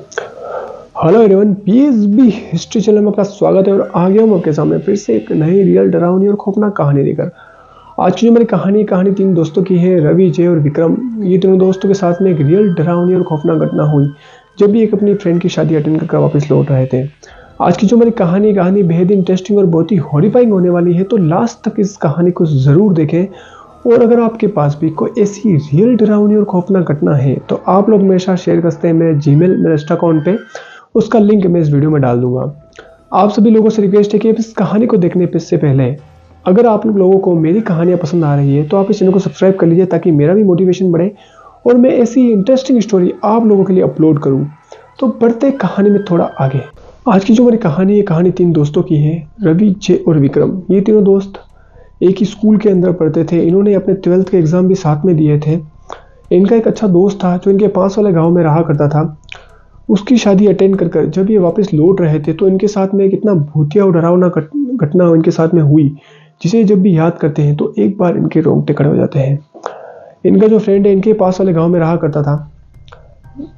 Hello everyone, PSB history channel में आपका स्वागत है और आ गया हूँ आपके सामने फिर से एक नई रियल डरावनी और खौफनाक कहानी लेकर। आज की जो मेरी कहानी तीन दोस्तों की है, रवि, जय और विक्रम। ये तीनों दोस्तों के साथ में एक रियल डरावनी और खौफनाक घटना हुई जब भी एक अपनी फ्रेंड की शादी अटेंड करके वापस लौट रहे थे। आज की जो मेरी कहानी बेहद इंटरेस्टिंग और बहुत ही हॉरिफाइंग होने वाली है, तो लास्ट तक इस कहानी को जरूर देखें। और अगर आपके पास भी कोई ऐसी रियल डरावनी और खौफनाक घटना है तो आप लोग मेरे साथ शेयर कर सकते हैं मेरे जीमेल, मेरे इंस्टा अकाउंट पे। उसका लिंक मैं इस वीडियो में डाल दूंगा। आप सभी लोगों से रिक्वेस्ट है कि इस कहानी को देखने से पहले अगर आप लोगों को मेरी कहानियां पसंद आ रही है तो आप इस चैनल को सब्सक्राइब कर लीजिए, ताकि मेरा भी मोटिवेशन बढ़े और मैं ऐसी इंटरेस्टिंग स्टोरी आप लोगों के लिए अपलोड करूं। तो बढ़ते कहानी में थोड़ा आगे। आज की जो मेरी कहानी तीन दोस्तों की है, रवि, जय और विक्रम। ये तीनों दोस्त एक ही स्कूल के अंदर पढ़ते थे। इन्होंने अपने 12th के एग्जाम भी साथ में दिए थे। इनका एक अच्छा दोस्त था जो इनके पास वाले गाँव में रहा करता था। उसकी शादी अटेंड कर जब ये वापस लौट रहे थे तो इनके साथ में एक इतना भूतिया और डरावना घटना इनके साथ में हुई, जिसे जब भी याद करते हैं तो एक बार इनके रोंगटे खड़े हो जाते हैं। इनका जो फ्रेंड है इनके पास वाले गांव में रहा करता था।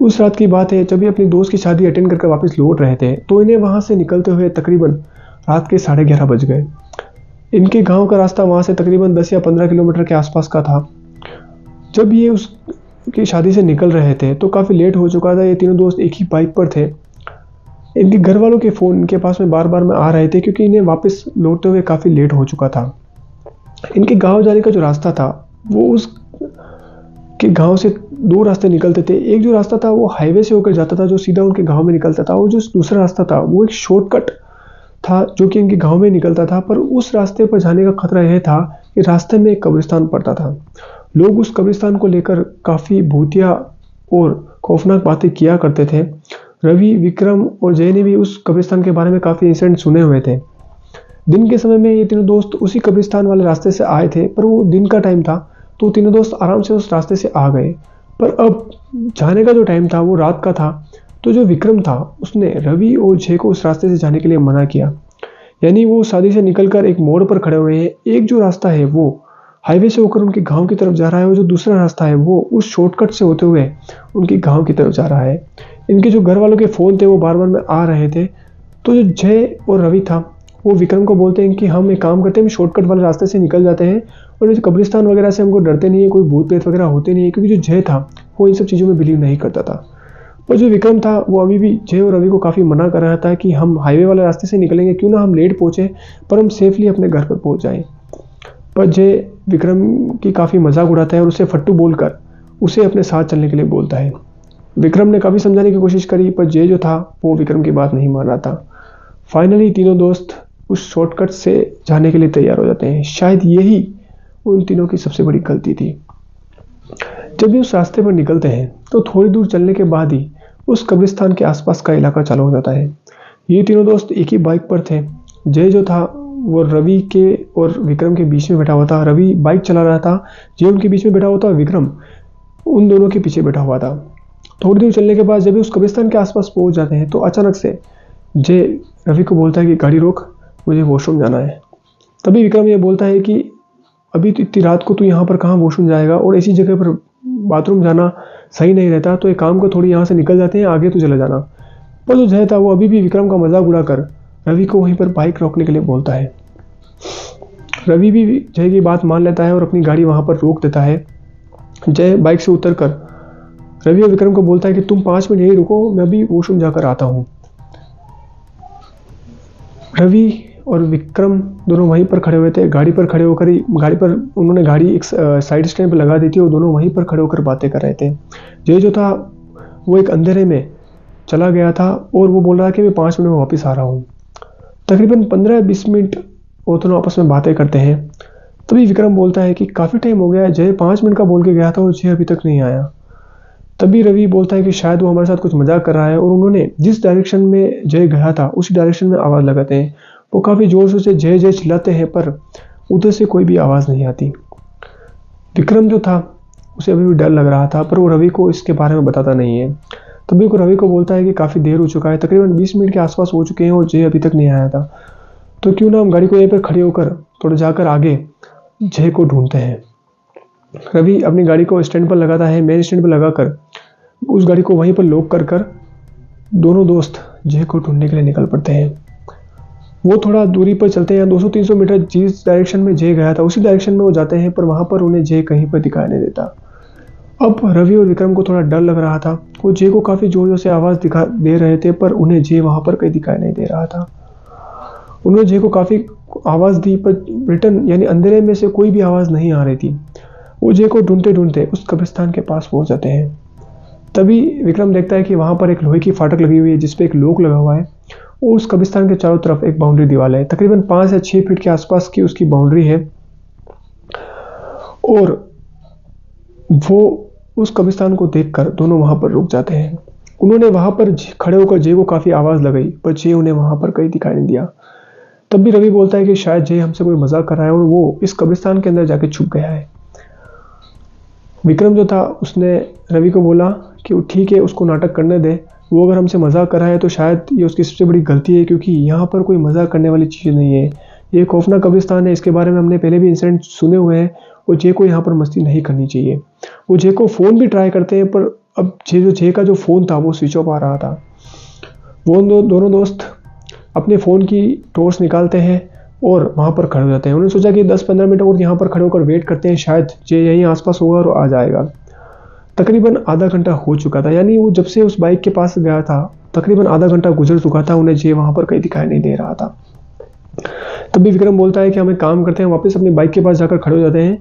उस रात की बात है जब ये अपनी दोस्त की शादी अटेंड करके वापस लौट रहे थे तो इन्हें वहां से निकलते हुए तकरीबन रात के 11:30 बज गए। इनके गाँव का रास्ता वहां से तकरीबन 10 या 15 किलोमीटर के आसपास का था। जब ये उसकी शादी से निकल रहे थे तो काफ़ी लेट हो चुका था। ये तीनों दोस्त एक ही बाइक पर थे। इनके घर वालों के फ़ोन इनके पास में बार बार में आ रहे थे, क्योंकि इन्हें वापस लौटते हुए काफ़ी लेट हो चुका था। इनके गांव जाने का जो रास्ता था वो उस के गांव से दो रास्ते निकलते थे। एक जो रास्ता था वो हाईवे से होकर जाता था जो सीधा उनके गांव में निकलता था, और जो दूसरा रास्ता था वो एक शॉर्टकट था जो कि इनके गांव में निकलता था। पर उस रास्ते पर जाने का खतरा यह था कि रास्ते में एक कब्रिस्तान पड़ता था। लोग उस कब्रिस्तान को लेकर काफ़ी भूतिया और खौफनाक बातें किया करते थे। रवि, विक्रम और जय ने भी उस कब्रिस्तान के बारे में काफ़ी इंसिडेंट सुने हुए थे। दिन के समय में ये तीनों दोस्त उसी कब्रिस्तान वाले रास्ते से आए थे, पर वो दिन का टाइम था तो तीनों दोस्त आराम से उस रास्ते से आ गए। पर अब जाने का जो टाइम था वो रात का था, तो जो विक्रम था उसने रवि और जय को उस रास्ते से जाने के लिए मना किया। यानी वो शादी से निकलकर एक मोड़ पर खड़े हुए हैं। एक जो रास्ता है वो हाईवे से होकर उनके गांव की तरफ जा रहा है, और जो दूसरा रास्ता है वो उस शॉर्टकट से होते हुए उनके गांव की तरफ जा रहा है। इनके जो घर वालों के फ़ोन थे वो बार बार में आ रहे थे। तो जो जय और रवि था वो विक्रम को बोलते हैं कि हम एक काम करते हैं, हम शॉर्टकट वाले रास्ते से निकल जाते हैं और इस कब्रिस्तान वगैरह से हमको डरते नहीं है, कोई भूत प्रेत वगैरह होते नहीं है। क्योंकि जो जय था वो इन सब चीज़ों में बिलीव नहीं करता था। पर जो विक्रम था वो अभी भी जय और रवि को काफ़ी मना कर रहा था कि हम हाईवे वाले रास्ते से निकलेंगे, क्यों ना हम लेट पहुँचे पर हम सेफली अपने घर पर पहुँच जाएँ। पर जय विक्रम की काफ़ी मजाक उड़ाता है और उसे फट्टू बोलकर उसे अपने साथ चलने के लिए बोलता है। विक्रम ने काफ़ी समझाने की कोशिश करी, पर जय जो था वो विक्रम की बात नहीं मान रहा था। फाइनली तीनों दोस्त उस शॉर्टकट से जाने के लिए तैयार हो जाते हैं। शायद यही उन तीनों की सबसे बड़ी गलती थी। जब भी उस रास्ते पर निकलते हैं तो थोड़ी दूर चलने के बाद ही उस कब्रिस्तान के आसपास का इलाका चालू हो जाता है। ये तीनों दोस्त एक ही बाइक पर थे। जय जो था वो रवि के और विक्रम के बीच में बैठा हुआ था। रवि बाइक चला रहा था, जय उनके बीच में बैठा हुआ था, विक्रम उन दोनों के पीछे बैठा हुआ था। थोड़ी दूर चलने के बाद जब भी उस कब्रिस्तान के आसपास पहुंच जाते हैं तो अचानक से जय रवि को बोलता है कि गाड़ी रोक, मुझे वॉशरूम जाना है। तभी विक्रम ये बोलता है कि अभी तो इतनी रात को तू यहाँ पर कहाँ वॉशरूम जाएगा, और ऐसी जगह पर बाथरूम जाना सही नहीं रहता, तो एक काम को थोड़ी यहाँ से निकल जाते हैं, आगे तो चला जाना। पर जो जय था वो अभी भी विक्रम का मजाक उड़ाकर रवि को वहीं पर बाइक रोकने के लिए बोलता है। रवि भी जय की बात मान लेता है और अपनी गाड़ी वहां पर रोक देता है। जय बाइक से उतरकर रवि और विक्रम को बोलता है कि तुम 5 मिनट यहीं रुको, मैं अभी वॉशरूम जाकर आता हूँ। रवि और विक्रम दोनों वहीं पर खड़े हुए थे। गाड़ी पर खड़े होकर ही उन्होंने गाड़ी एक साइड स्टैंड पर लगा दी थी और दोनों वहीं पर खड़े होकर बातें कर रहे थे। जय जो था वो एक अंधेरे में चला गया था और वो बोल रहा है कि मैं 5 मिनट में वापस आ रहा हूँ। तकरीबन 15-20 मिनट वो दोनों आपस में बातें करते हैं। तभी विक्रम बोलता है कि काफ़ी टाइम हो गया है, जय 5 मिनट का बोल के गया था और जय अभी तक नहीं आया। तभी रवि बोलता है कि शायद वो हमारे साथ कुछ मजाक कर रहा है, और उन्होंने जिस डायरेक्शन में जय गया था उसी डायरेक्शन में आवाज़ लगाते हैं। वो काफ़ी जोर से जय जय चिल्लाते हैं, पर उधर से कोई भी आवाज़ नहीं आती। विक्रम जो था उसे अभी भी डर लग रहा था, पर वो रवि को इसके बारे में बताता नहीं है। तभी वो रवि को बोलता है कि काफ़ी देर हो चुका है, तकरीबन 20 मिनट के आसपास हो चुके हैं और जय अभी तक नहीं आया था, तो क्यों ना हम गाड़ी को यहीं पर खड़े होकर थोड़ा जाकर आगे जय को ढूंढते हैं। रवि अपनी गाड़ी को स्टैंड पर लगाता है। मेन स्टैंड पर लगाकर उस गाड़ी को वहीं पर लॉक कर दोनों दोस्त जय को ढूंढने के लिए निकल पड़ते हैं। वो थोड़ा दूरी पर चलते हैं, 200-300 मीटर जिस डायरेक्शन में जय गया था उसी डायरेक्शन में वो जाते हैं, पर वहां पर उन्हें जय कहीं पर दिखाई नहीं देता। अब रवि और विक्रम को थोड़ा डर लग रहा था। वो जय को काफी जोर जोर से आवाज दिखा दे रहे थे, पर उन्हें जय वहां पर कहीं दिखाई नहीं दे रहा था। उन्होंने जय को काफी आवाज दी, पर रिटर्न यानी अंधेरे में से कोई भी आवाज नहीं आ रही थी। वो जय को ढूंढते ढूंढते उस कब्रिस्तान के पास पहुंच जाते हैं। तभी विक्रम देखता है कि वहां पर एक लोहे की फाटक लगी हुई है जिसपे एक लॉक लगा हुआ है, और उस कब्रिस्तान के चारों तरफ एक बाउंड्री दीवार है। तकरीबन 5 या 6 फीट के आसपास की उसकी बाउंड्री है, और वो उस कब्रिस्तान को देखकर दोनों वहां पर रुक जाते हैं। उन्होंने वहां पर खड़े होकर जय को काफी आवाज लगाई, पर जय उन्हें वहां पर कहीं दिखाई नहीं दिया। तब भी रवि बोलता है कि शायद जय हमसे कोई मजाक कर रहा है और वो इस कब्रिस्तान के अंदर जाके छुप गया है। विक्रम जो था उसने रवि को बोला कि ठीक है, उसको नाटक करने दे, वो अगर हमसे मजाक कर रहा है तो शायद ये उसकी सबसे बड़ी गलती है, क्योंकि यहाँ पर कोई मजाक करने वाली चीज़ नहीं है। ये खौफनाक कब्रिस्तान है, इसके बारे में हमने पहले भी इंसिडेंट सुने हुए हैं, और जय को यहाँ पर मस्ती नहीं करनी चाहिए। वो जय को फ़ोन भी ट्राई करते हैं, पर अब जय का जो फ़ोन था वो स्विच ऑफ आ रहा था। वो दोनों दोस्त अपने फ़ोन की टॉर्च निकालते हैं और वहाँ पर खड़े हो जाते हैं। उन्होंने सोचा कि 10-15 मिनट और यहाँ पर खड़े होकर वेट करते हैं, शायद जय यहीं आसपास होगा और आ जाएगा। तकरीबन आधा घंटा हो चुका था, यानी वो जब से उस बाइक के पास गया था तकरीबन आधा घंटा गुजर चुका था, उन्हें जय वहाँ पर कहीं दिखाई नहीं दे रहा था। तभी विक्रम बोलता है कि हम एक काम करते हैं, वापस अपनी बाइक के पास जाकर खड़े हो जाते हैं,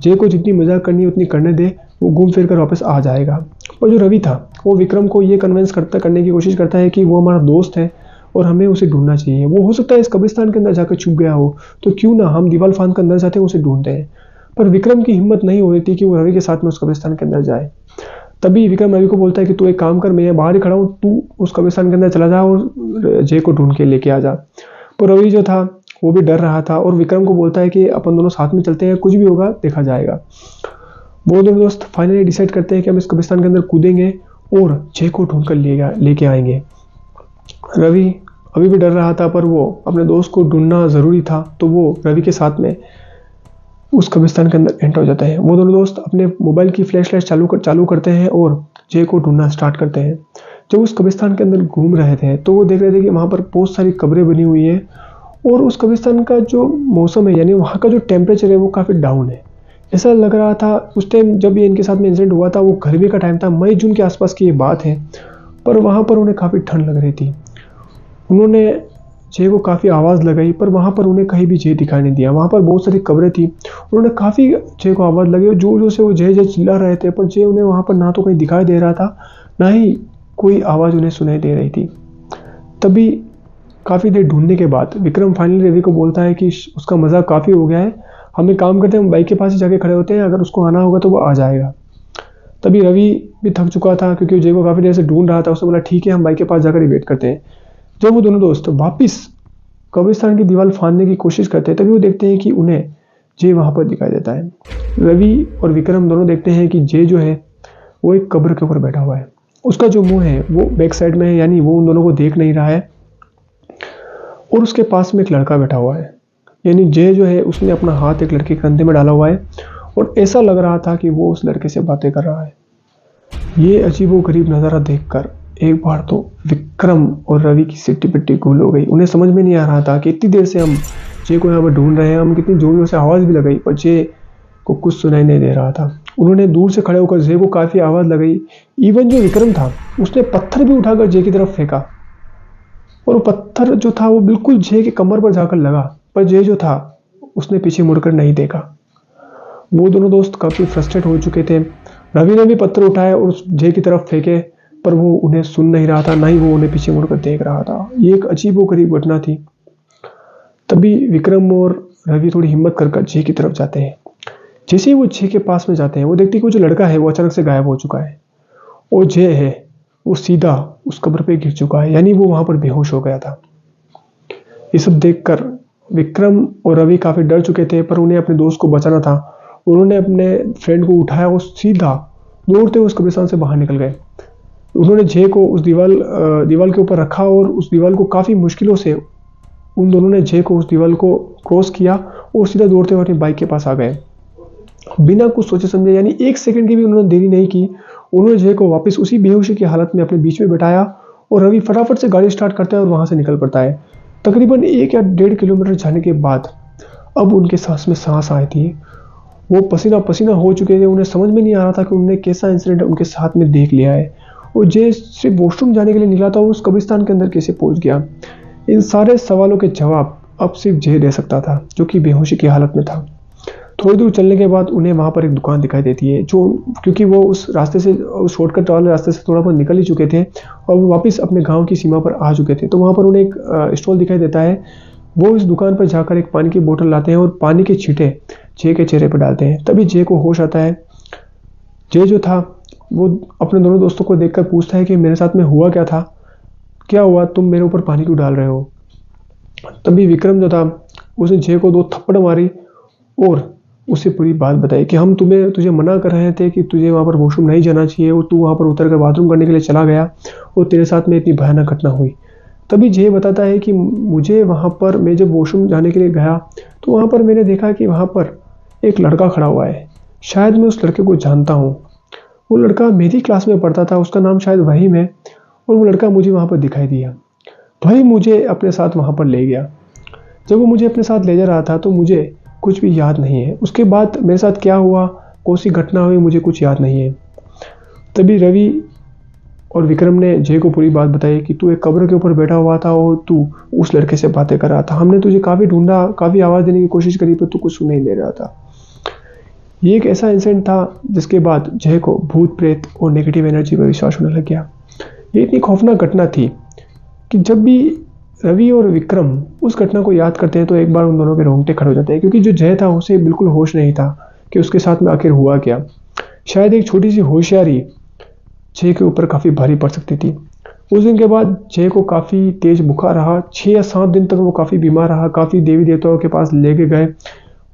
जय को जितनी मजाक करनी है उतनी करने दे, वो घूम फिर कर वापस आ जाएगा। और जो रवि था वो विक्रम को ये कन्विंस करने की कोशिश करता है कि वो हमारा दोस्त है और हमें उसे ढूंढना चाहिए। वो हो सकता है इस कब्रिस्तान के अंदर जाकर छुप गया हो, तो क्यों ना हम दीवार फांद कर अंदर जाते हैं उसे ढूंढते हैं। पर विक्रम की हिम्मत नहीं हो रही थी कि वो रवि के साथ में उस कब्रिस्तान के अंदर जाए। तभी विक्रम रवि को बोलता है कि तू एक काम कर, मैं बाहर ही खड़ा हूँ, तू उस कब्रिस्तान के अंदर चला जा और जय को ढूंढ के लेके आ जा। पर रवि जो था वो भी डर रहा था और विक्रम को बोलता है कि अपन दोनों साथ में चलते हैं, कुछ भी होगा देखा जाएगा। वो दोनों दोस्त फाइनली डिसाइड करते हैं कि हम इस कब्रिस्तान के अंदर कूदेंगे और जय को ढूंढ कर लेके आएंगे। रवि अभी भी डर रहा था, पर वो अपने दोस्त को ढूंढना ज़रूरी था, तो वो रवि के साथ में उस कब्रिस्तान के अंदर एंटर हो जाते हैं। वो दोनों दोस्त अपने मोबाइल की फ्लैशलाइट चालू करते हैं और जय को ढूंढना स्टार्ट करते हैं। जब उस कब्रिस्तान के अंदर घूम रहे थे तो वो देख रहे थे कि वहाँ पर बहुत सारी कब्रें बनी हुई है, और उस कब्रिस्तान का जो मौसम है यानी वहाँ का जो टेम्परेचर है वो काफ़ी डाउन है। ऐसा लग रहा था उस टाइम जब ये इनके साथ में इंसिडेंट हुआ था, वो गर्मी का टाइम था, मई जून के आसपास की ये बात है, पर वहाँ पर उन्हें काफ़ी ठंड लग रही थी। उन्होंने जय को काफ़ी आवाज़ लगाई, पर वहाँ पर उन्हें कहीं भी जय दिखाई नहीं दिया। वहाँ पर बहुत सारी कब्रें थी, उन्होंने काफ़ी जय को आवाज़ लगाई और जोर जोर से वो जय जय चिल्ला रहे थे, पर जय उन्हें वहाँ पर ना तो कहीं दिखाई दे रहा था, ना ही कोई आवाज़ उन्हें सुनाई दे रही थी। तभी काफ़ी देर ढूंढने के बाद विक्रम फाइनली रवि को बोलता है कि उसका मजाक काफ़ी हो गया है, हम एक काम करते हैं, हम बाइक के पास ही जाके खड़े होते हैं, अगर उसको आना होगा तो वो आ जाएगा। तभी रवि भी थक चुका था क्योंकि जय को काफ़ी देर से ढूंढ रहा था, उसने बोला ठीक है, हम बाइक के पास जाकर ही वेट करते हैं। जब वो दोनों दोस्त वापिस कब्रिस्तान की दीवार फांदने की कोशिश करते हैं, तभी वो देखते हैं कि उन्हें जय वहाँ पर दिखाई देता है। रवि और विक्रम दोनों देखते हैं कि जय जो है वो एक कब्र के ऊपर बैठा हुआ है, उसका जो मुंह है वो बैक साइड में है, यानी वो उन दोनों को देख नहीं रहा है, और उसके पास में एक लड़का बैठा हुआ है, यानी जय जो है उसने अपना हाथ एक लड़के के कंधे में डाला हुआ है, और ऐसा लग रहा था कि वो उस लड़के से बातें कर रहा है। ये अजीबोगरीब नज़ारा देखकर एक बार तो विक्रम और रवि की सिट्टी पिट्टी गुल हो गई। उन्हें समझ में नहीं आ रहा था कि इतनी देर से हम जय को यहाँ पर ढूंढ रहे हैं, हम कितनी जोर जोर से आवाज़ भी लगाई पर जय को कुछ सुनाई नहीं दे रहा था। उन्होंने दूर से खड़े होकर जय को काफ़ी आवाज़ लगाई। इवन जो विक्रम था उसने पत्थर भी उठाकर जय की तरफ फेंका, और वो पत्थर जो था वो बिल्कुल जय के कमर पर जाकर लगा, पर जय जो था उसने पीछे मुड़कर नहीं देखा। वो दोनों दोस्त काफ़ी फ्रस्ट्रेट हो चुके थे। रवि ने भी पत्थर उठाए और उस जय की तरफ फेंके, पर वो उन्हें सुन नहीं रहा था, ना ही वो उन्हें पीछे मुड़कर देख रहा था। ये एक अजीबोगरीब घटना थी। तभी विक्रम और रवि थोड़ी हिम्मत कर जय की तरफ जाते हैं। जैसे ही वो जय के पास में जाते हैं वो देखते हैं कि वो जो लड़का है वो अचानक से गायब हो चुका है, और जय है वो सीधा उस कब्र पे गिर चुका है, यानी वो वहां पर बेहोश हो गया था। ये सब देखकर विक्रम और रवि काफी डर चुके थे, पर उन्हें अपने दोस्त को बचाना था। उन्होंने अपने फ्रेंड को उठाया और सीधा दौड़ते हुए उस कब्रिस्तान से बाहर निकल गए। उन्होंने जय को उस दीवार के ऊपर रखा, और उस दीवार को काफी मुश्किलों से उन दोनों ने जय को उस दीवार को क्रॉस किया और सीधा दौड़ते हुए अपनी बाइक के पास आ गए। बिना कुछ सोचे समझे, यानी 1 सेकंड की भी उन्होंने देरी नहीं की। उन्होंने जय को वापस उसी बेहोशी की हालत में अपने बीच में बैठाया और रवि फटाफट से गाड़ी स्टार्ट करता है और वहाँ से निकल पड़ता है। तकरीबन 1 या 1.5 किलोमीटर जाने के बाद अब उनके सांस में सांस आई थी। वो पसीना पसीना हो चुके थे। उन्हें समझ में नहीं आ रहा था कि उन्होंने कैसा इंसिडेंट उनके साथ में देख लिया है। और जय सिर्फ वॉशरूम जाने के लिए निकला था और उस कब्रिस्तान के अंदर कैसे पहुंच गया। इन सारे सवालों के जवाब अब सिर्फ जय दे सकता था, जो कि बेहोशी की हालत में था। थोड़ी दूर चलने के बाद उन्हें वहाँ पर एक दुकान दिखाई देती है, जो क्योंकि वो उस रास्ते से, उस शॉर्टकट वाले रास्ते से थोड़ा बहुत निकल ही चुके थे और वो वापस अपने गांव की सीमा पर आ चुके थे। तो वहाँ पर उन्हें एक स्टॉल दिखाई देता है। वो इस दुकान पर जाकर एक पानी की बोतल लाते हैं और पानी के छींटे जय के चेहरे पर डालते हैं। तभी जय को होश आता है। जय जो था वो अपने दोनों दोस्तों को देखकर पूछता है कि मेरे साथ में हुआ क्या था, क्या हुआ, तुम मेरे ऊपर पानी क्यों डाल रहे हो। तभी विक्रम जो था उसने जय को 2 थप्पड़ मारी और उसे पूरी बात बताई कि हम तुझे मना कर रहे थे कि तुझे वहाँ पर वॉशरूम नहीं जाना चाहिए और तू वहाँ पर उतर कर बाथरूम करने के लिए चला गया और तेरे साथ में इतनी भयानक घटना हुई। तभी जय बताता है कि मुझे वहाँ पर, मैं जब वॉशरूम जाने के लिए गया तो वहाँ पर मैंने देखा कि वहाँ पर एक लड़का खड़ा हुआ है। शायद मैं उस लड़के को जानता हूँ। वो लड़का मेरी क्लास में पढ़ता था, उसका नाम शायद वहीम है और वो लड़का मुझे वहाँ पर दिखाई दिया। भाई मुझे अपने साथ वहाँ पर ले गया। जब वो मुझे अपने साथ ले जा रहा था तो मुझे कुछ भी याद नहीं है। उसके बाद मेरे साथ क्या हुआ, कौन सी घटना हुई, मुझे कुछ याद नहीं है। तभी रवि और विक्रम ने जय को पूरी बात बताई कि तू एक कब्र के ऊपर बैठा हुआ था और तू उस लड़के से बातें कर रहा था। हमने तुझे काफ़ी ढूंढा, काफ़ी आवाज़ देने की कोशिश करी, पर तू कुछ सुन नहीं दे रहा था। ये एक ऐसा इंसिडेंट था जिसके बाद जय को भूत प्रेत और नेगेटिव एनर्जी पर विश्वास होने लग गया। ये इतनी खौफनाक घटना थी कि जब भी रवि और विक्रम उस घटना को याद करते हैं तो एक बार उन दोनों के रोंगटे खड़े हो जाते हैं, क्योंकि जो जय था उसे बिल्कुल होश नहीं था कि उसके साथ में आखिर हुआ क्या। शायद एक छोटी सी होशियारी जय के ऊपर काफ़ी भारी पड़ सकती थी। उस दिन के बाद जय को काफ़ी तेज बुखार रहा। 6 या 7 दिन तक वो काफ़ी बीमार रहा। काफ़ी देवी देवताओं के पास लेके गए,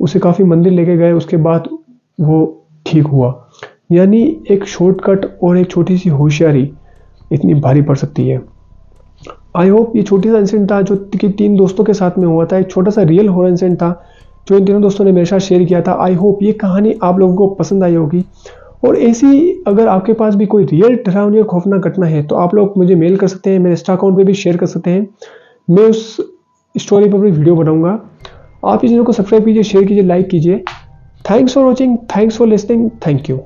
उसे काफ़ी मंदिर लेके गए, उसके बाद वो ठीक हुआ। यानी एक शॉर्टकट और एक छोटी सी होशियारी इतनी भारी पड़ सकती है। आई होप ये छोटी सा इंसिडेंट था जो कि 3 दोस्तों के साथ में हुआ था, एक छोटा सा रियल हॉरर इंसिडेंट था जो इन तीनों दोस्तों ने मेरे साथ शेयर किया था। आई होप ये कहानी आप लोगों को पसंद आई होगी। और ऐसी अगर आपके पास भी कोई रियल डरावनी और खौफनाक घटना है तो आप लोग मुझे मेल कर सकते हैं, मेरे इंस्टा अकाउंट पे भी शेयर कर सकते हैं। मैं उस स्टोरी पर भी वीडियो बनाऊंगा। आप इस चैनल को सब्सक्राइब कीजिए, शेयर कीजिए, लाइक कीजिए। Thanks for watching, thanks for listening, thank you.